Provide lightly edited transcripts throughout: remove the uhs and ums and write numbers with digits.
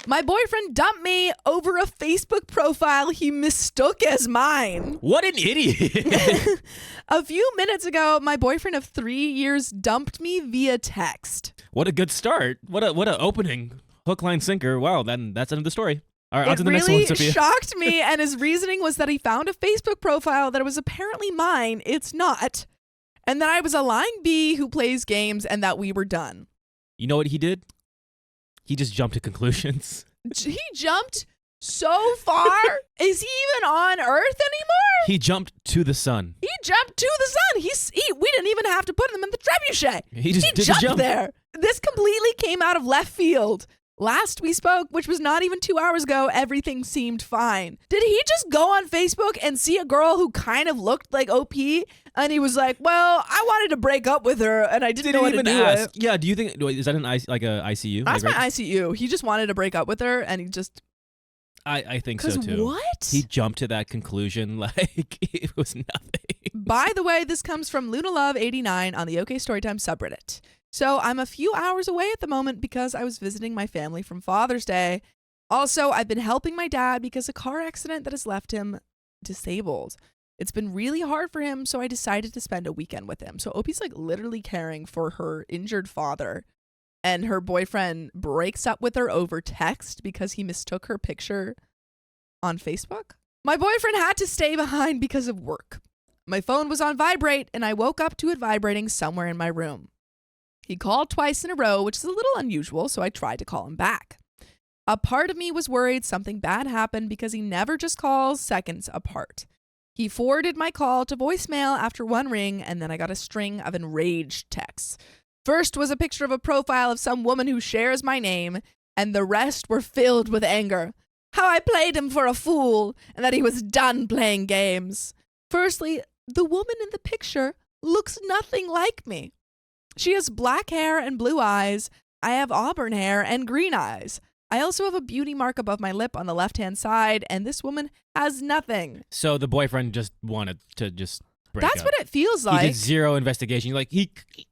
My boyfriend dumped me over a Facebook profile he mistook as mine. What an idiot. A few minutes ago, my boyfriend of 3 years dumped me via text. What a good start. What a opening. Hook, line, sinker. Wow, then that's the end of the story. All right, on It to the next really one, Sophia. shocked me, and his reasoning was that he found a Facebook profile that was apparently mine. It's not. And that I was a line B who plays games and that we were done. You know what he did? He just jumped to conclusions. He jumped so far. Is he even on Earth anymore? He jumped to the sun. He jumped to the sun. We didn't even have to put him in the trebuchet. He just did the jumped jump. there. This completely came out of left field. Last we spoke, which was not even 2 hours ago, everything seemed fine. Did he just go on Facebook and see a girl who kind of looked like OP? And he was like, well, I wanted to break up with her, and I didn't know what to do with it. Yeah, do you think, is that an ICU? That's my ICU. He just wanted to break up with her, and he just... I think so, too. What? He jumped to that conclusion like it was nothing. By the way, this comes from LunaLove89 on the OK Storytime subreddit. So I'm a few hours away at the moment because I was visiting my family from Father's Day. Also, I've been helping my dad because a car accident that has left him disabled. It's been really hard for him, so I decided to spend a weekend with him. So Opie's like literally caring for her injured father, and her boyfriend breaks up with her over text because he mistook her picture on Facebook. My boyfriend had to stay behind because of work. My phone was on vibrate, and I woke up to it vibrating somewhere in my room. He called twice in a row, which is a little unusual, so I tried to call him back. A part of me was worried something bad happened because he never just calls seconds apart. He forwarded my call to voicemail after one ring, and then I got a string of enraged texts. First was a picture of a profile of some woman who shares my name, and the rest were filled with anger. How I played him for a fool, and that he was done playing games. Firstly, the woman in the picture looks nothing like me. She has black hair and blue eyes. I have auburn hair and green eyes. I also have a beauty mark above my lip on the left-hand side, and this woman has nothing. So the boyfriend just wanted to just break That's up. what it feels like. He did zero investigation. Like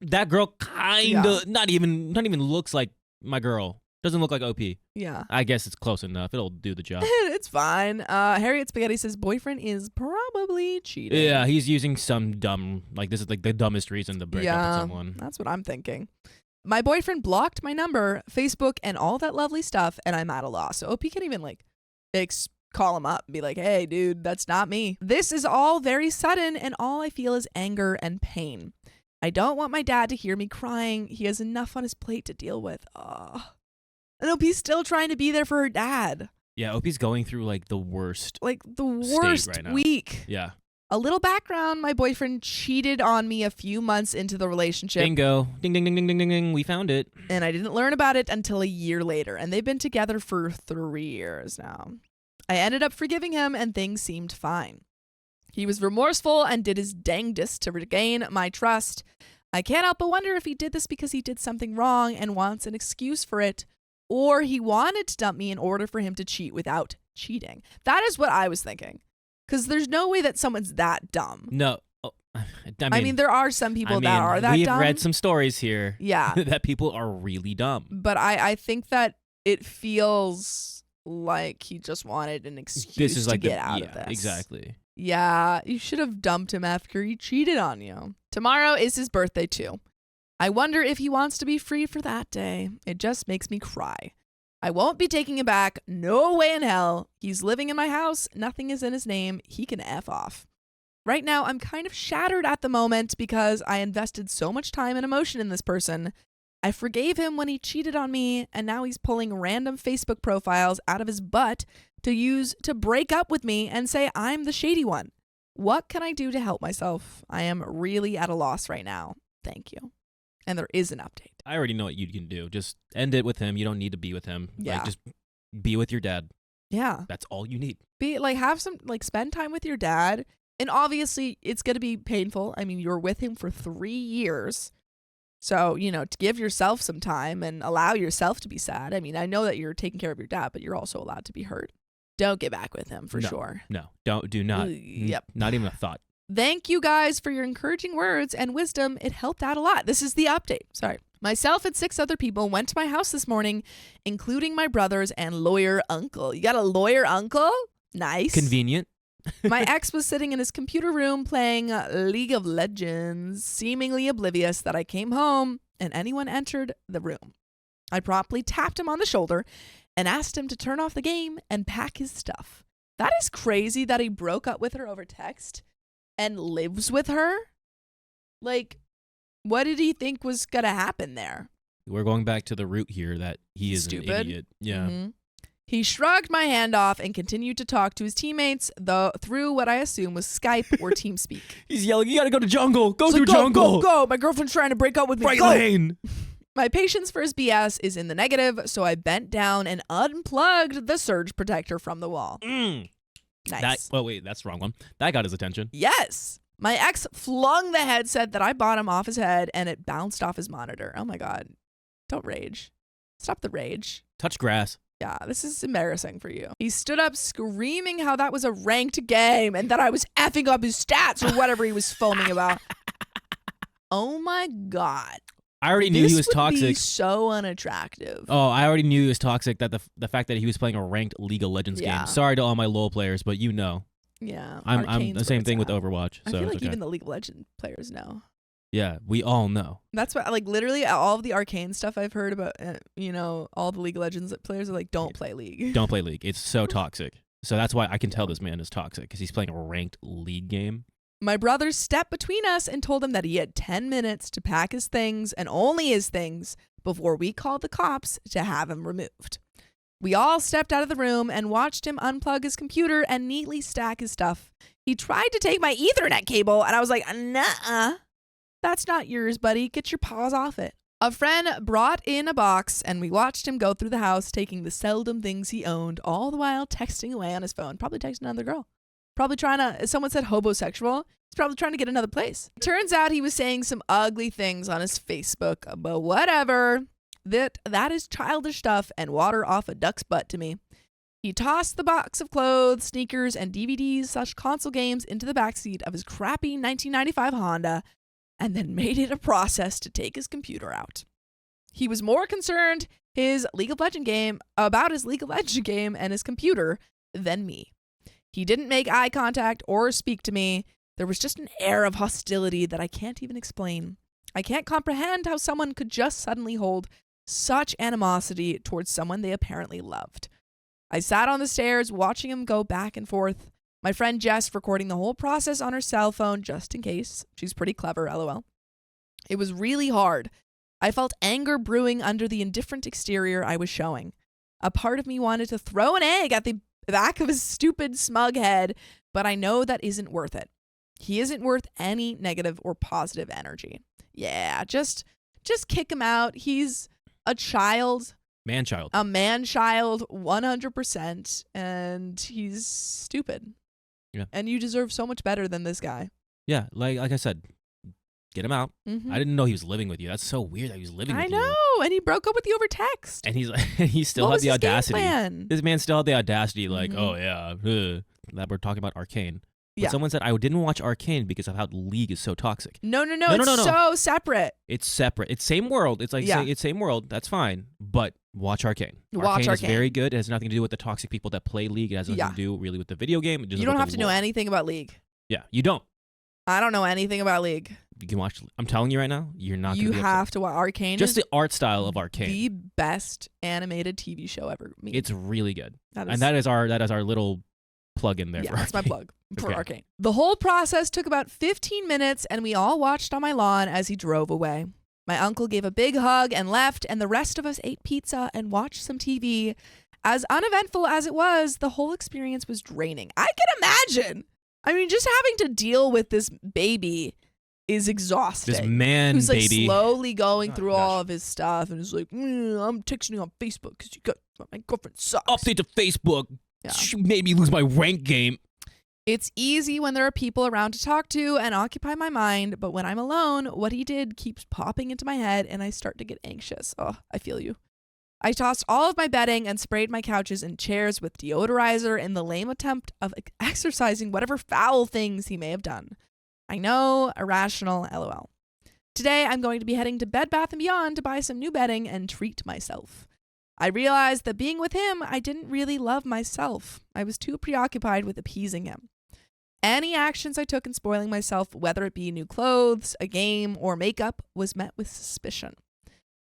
that girl kind of not even looks like my girl. Doesn't look like OP. Yeah. I guess it's close enough. It'll do the job. It's fine. Harriet Spaghetti says boyfriend is probably cheating. Yeah, he's using some dumb, like this is like the dumbest reason to break up with someone. That's what I'm thinking. My boyfriend blocked my number, Facebook, and all that lovely stuff, and I'm at a loss. So OP can even call him up and be like, hey, dude, that's not me. This is all very sudden, and all I feel is anger and pain. I don't want my dad to hear me crying. He has enough on his plate to deal with. And OP's still trying to be there for her dad. Yeah, OP's going through like the worst right now. Week. Yeah. A little background, my boyfriend cheated on me a few months into the relationship. Bingo. Ding, ding, ding, ding, ding, ding, ding. We found it. And I didn't learn about it until a year later. And they've been together for 3 years now. I ended up forgiving him and things seemed fine. He was remorseful and did his dangdest to regain my trust. I can't help but wonder if he did this because he did something wrong and wants an excuse for it, or he wanted to dump me in order for him to cheat without cheating. That is what I was thinking. Because there's no way that someone's that dumb. No. Oh, I mean, there are some people that are that we've dumb. We've read some stories here. Yeah. that people are really dumb. But I think that it feels like he just wanted an excuse to get out of this. Exactly. Yeah, you should have dumped him after he cheated on you. Tomorrow is his birthday too. I wonder if he wants to be free for that day. It just makes me cry. I won't be taking him back. No way in hell. He's living in my house. Nothing is in his name. He can F off. Right now, I'm kind of shattered at the moment because I invested so much time and emotion in this person. I forgave him when he cheated on me, and now he's pulling random Facebook profiles out of his butt to use to break up with me and say I'm the shady one. What can I do to help myself? I am really at a loss right now. Thank you. And there is an update. I already know what you can do. Just end it with him. You don't need to be with him. Yeah. Like, just be with your dad. Yeah. That's all you need. Spend time with your dad. And obviously, it's going to be painful. I mean, you were with him for 3 years. So, to give yourself some time and allow yourself to be sad. I mean, I know that you're taking care of your dad, but you're also allowed to be hurt. Don't get back with him for sure. No, do not. Yep. Not even a thought. Thank you guys for your encouraging words and wisdom. It helped out a lot. This is the update. Sorry. Myself and 6 other people went to my house this morning, including my brothers and lawyer uncle. You got a lawyer uncle? Nice. Convenient. My ex was sitting in his computer room playing League of Legends, seemingly oblivious that I came home and anyone entered the room. I promptly tapped him on the shoulder and asked him to turn off the game and pack his stuff. That is crazy that he broke up with her over text and lives with her. Like, what did he think was going to happen there? We're going back to the root here that he is Stupid. an idiot. Yeah. Mm-hmm. He shrugged my hand off and continued to talk to his teammates, though through what I assume was Skype or TeamSpeak. He's yelling, you gotta go to jungle. Go to jungle. Go. My girlfriend's trying to break up with me. Right Go. lane. My patience for his BS is in the negative, so I bent down and unplugged the surge protector from the wall. Nice. That's the wrong one. That got his attention. Yes. My ex flung the headset that I bought him off his head, and it bounced off his monitor. Oh my God. Don't rage. Stop the rage. Touch grass. Yeah, this is embarrassing for you. He stood up screaming how that was a ranked game and that I was effing up his stats or whatever he was foaming about. Oh my God. I already knew he was This would toxic. be so unattractive. Oh, I already knew he was toxic. That the fact that he was playing a ranked League of Legends Yeah. game. Sorry to all my LoL players, but you know. Yeah. I'm Arcane's the same where thing with it's at. Overwatch. I So feel like it's okay. even the League of Legends players know. Yeah, we all know. That's what, like, literally all of the Arcane stuff I've heard about, all the League of Legends players are like, don't play League. Don't play League. It's so toxic. So that's why I can tell this man is toxic, because he's playing a ranked League game. My brother stepped between us and told him that he had 10 minutes to pack his things and only his things before we called the cops to have him removed. We all stepped out of the room and watched him unplug his computer and neatly stack his stuff. He tried to take my Ethernet cable, and I was like, nah. That's not yours, buddy. Get your paws off it. A friend brought in a box, and we watched him go through the house, taking the seldom things he owned, all the while texting away on his phone. Probably texting another girl. Probably trying to, someone said homosexual. He's probably trying to get another place. Turns out he was saying some ugly things on his Facebook, but whatever. That is childish stuff and water off a duck's butt to me. He tossed the box of clothes, sneakers, and DVDs/console games into the backseat of his crappy 1995 Honda, and then made it a process to take his computer out. He was more concerned about his League of Legends game and his computer than me. He didn't make eye contact or speak to me. There was just an air of hostility that I can't even explain. I can't comprehend how someone could just suddenly hold such animosity towards someone they apparently loved. I sat on the stairs watching him go back and forth. My friend Jess recording the whole process on her cell phone just in case. She's pretty clever, LOL. It was really hard. I felt anger brewing under the indifferent exterior I was showing. A part of me wanted to throw an egg at the back of his stupid, smug head, but I know that isn't worth it. He isn't worth any negative or positive energy. Yeah, just kick him out. He's a child. Man-child. A man-child, 100%, and he's stupid. Yeah. And you deserve so much better than this guy. Yeah, like I said, get him out. Mm-hmm. I didn't know he was living with you. That's so weird that he was living with you. I know, and he broke up with you over text. And he still What had was the his audacity. game plan? This man still had the audacity, like, Mhm. oh yeah, that we're talking about Arcane. But Yeah. someone said I didn't watch Arcane because of how League is so toxic. No, No, it's no. so separate. It's separate. It's same world. It's like Yeah. saying it's same world. That's fine. But watch Arcane. Watch is Arcane. very good. It has nothing to do with the toxic people that play League. It has nothing Yeah. to do really with the video game. You don't have to know anything about League. Yeah, you don't. I don't know anything about League. You can watch. I'm telling you right now, you're not. You gonna be have to watch Arcane. Just is the art style of Arcane. the best animated TV show ever made. It's really good. That And that is our little plug in there. Yeah, for that's my Arcane. plug for Okay. Arcane. The whole process took about 15 minutes, and we all watched on my lawn as he drove away. My uncle gave a big hug and left, and the rest of us ate pizza and watched some TV. As uneventful as it was, the whole experience was draining. I can imagine. I mean, just having to deal with this baby is exhausting. This man, who's like baby. slowly going Oh, through gosh. all of his stuff and is like, I'm texting you on Facebook because you got my girlfriend sucks. Update to Facebook. Yeah. She made me lose my rank game. It's easy when there are people around to talk to and occupy my mind, but when I'm alone, what he did keeps popping into my head and I start to get anxious. Oh, I feel you. I tossed all of my bedding and sprayed my couches and chairs with deodorizer in the lame attempt of exorcising whatever foul things he may have done. I know, irrational, LOL. today I'm going to be heading to Bed Bath & Beyond to buy some new bedding and treat myself. I realized that being with him, I didn't really love myself. I was too preoccupied with appeasing him. Any actions I took in spoiling myself, whether it be new clothes, a game, or makeup, was met with suspicion.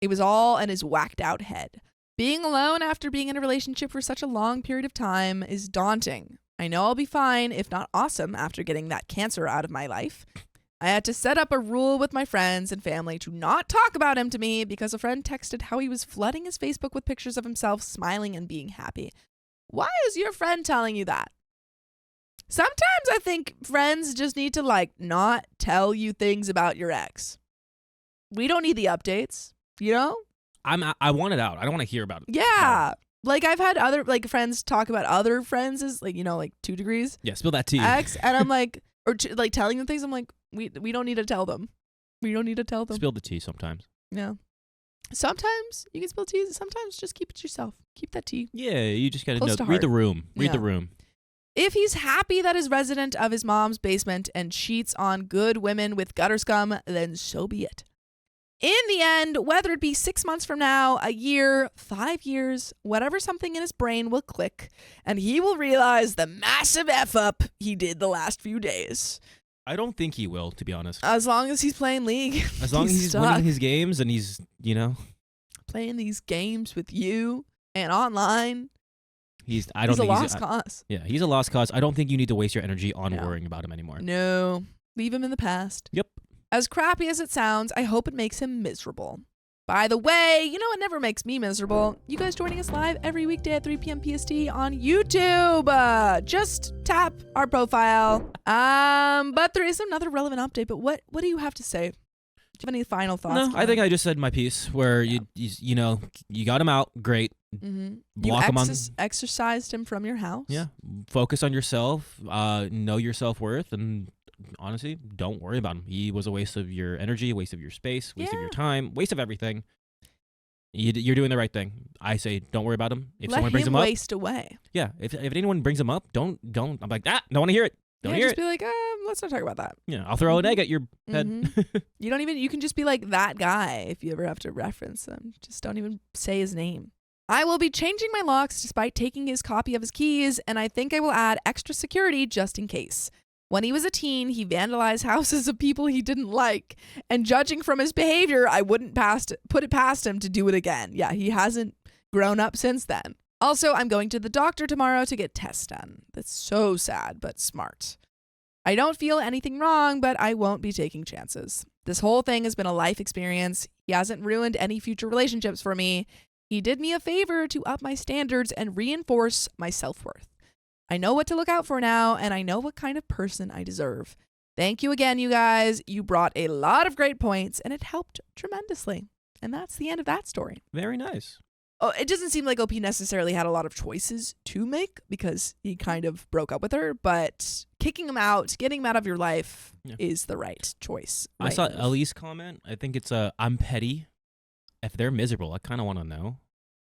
It was all in his whacked out head. Being alone after being in a relationship for such a long period of time is daunting. I know I'll be fine, if not awesome, after getting that cancer out of my life. I had to set up a rule with my friends and family to not talk about him to me because a friend texted how he was flooding his Facebook with pictures of himself smiling and being happy. Why is your friend telling you that? Sometimes I think friends just need to not tell you things about your ex. We don't need the updates, you know? I want it out. I don't want to hear about it. Yeah. I've had other friends talk about other friends as 2 degrees. Yeah, spill that tea. Ex, and I'm telling them things. I'm like, we don't need to tell them. We don't need to tell them. Spill the tea sometimes. Yeah. Sometimes you can spill tea. Sometimes just keep it yourself. Keep that tea. Yeah, you just gotta Close to read heart. the room. Read Yeah. the room. If he's happy that he's resident of his mom's basement and cheats on good women with gutter scum, then so be it. In the end, whether it be 6 months from now, a year, 5 years, whatever, something in his brain will click and he will realize the massive F up he did the last few days. I don't think he will, to be honest. As long as he's playing League. As long as he's stuck winning his games and he's, playing these games with you and online. He's a lost cause. Yeah, he's a lost cause. I don't think you need to waste your energy on No. worrying about him anymore. No. Leave him in the past. Yep. As crappy as it sounds, I hope it makes him miserable. By the way, it never makes me miserable. You guys joining us live every weekday at 3 p.m. PST on YouTube. Just tap our profile. But there is another relevant update. But what do you have to say? Do you have any final thoughts? No, I Colin? think I just said my piece where you got him out. Great. Mm-hmm. Block him on. Exorcised him from your house. Yeah. Focus on yourself. Know your self-worth, and honestly, don't worry about him. He was a waste of your energy, a waste of your space, waste of your time, waste of everything. You're doing the right thing. I say, don't worry about him. If Let someone brings him him up, waste away. yeah. If anyone brings him up, don't. I'm like, don't want to hear it. Don't hear just it. be like, let's not talk about that. Yeah, I'll throw an egg at your head. Mhm. You can just be like that guy if you ever have to reference him. Just don't even say his name. I will be changing my locks despite taking his copy of his keys, and I think I will add extra security just in case. When he was a teen, he vandalized houses of people he didn't like, and judging from his behavior, I wouldn't put it past him to do it again. Yeah, he hasn't grown up since then. Also, I'm going to the doctor tomorrow to get tests done. That's so sad, but smart. I don't feel anything wrong, but I won't be taking chances. This whole thing has been a life experience. He hasn't ruined any future relationships for me. He did me a favor to up my standards and reinforce my self-worth. I know what to look out for now, and I know what kind of person I deserve. Thank you again, you guys. You brought a lot of great points, and it helped tremendously. And that's the end of that story. Very nice. Oh, it doesn't seem like OP necessarily had a lot of choices to make because he kind of broke up with her, but kicking him out, getting him out of your life is the right choice. I saw Ellie's comment. I think it's I'm petty. If they're miserable, I kind of want to know,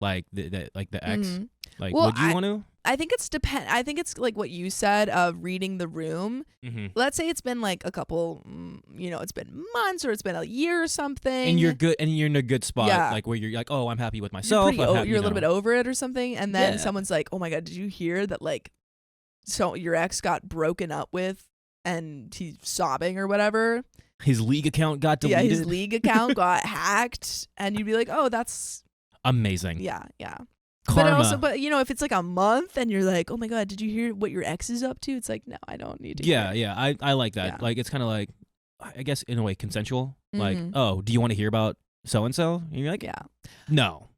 like the ex. Mhm. Like, Well, would you want to? I think I think it's like what you said of reading the room. Mm-hmm. Let's say it's been like a couple, it's been months or it's been a year or something. And you're good, and you're in a good spot, Yeah. like where you're like, oh, I'm happy with myself. You're a little bit over it or something, and then Yeah. someone's like, "Oh my god, did you hear that? So your ex got broken up with, and he's sobbing or whatever." His league account got deleted. Yeah, his league account got hacked, and you'd be like, "Oh, that's amazing." yeah." Karma. But if it's like a month and you're like, "Oh my god, did you hear what your ex is up to?" It's like, no, I don't need to. Yeah, hear. yeah. I like that. Yeah. Like, it's kind of like, I guess in a way consensual. Like, Mhm. oh, do you want to hear about so and so? And you're like, Yeah. no.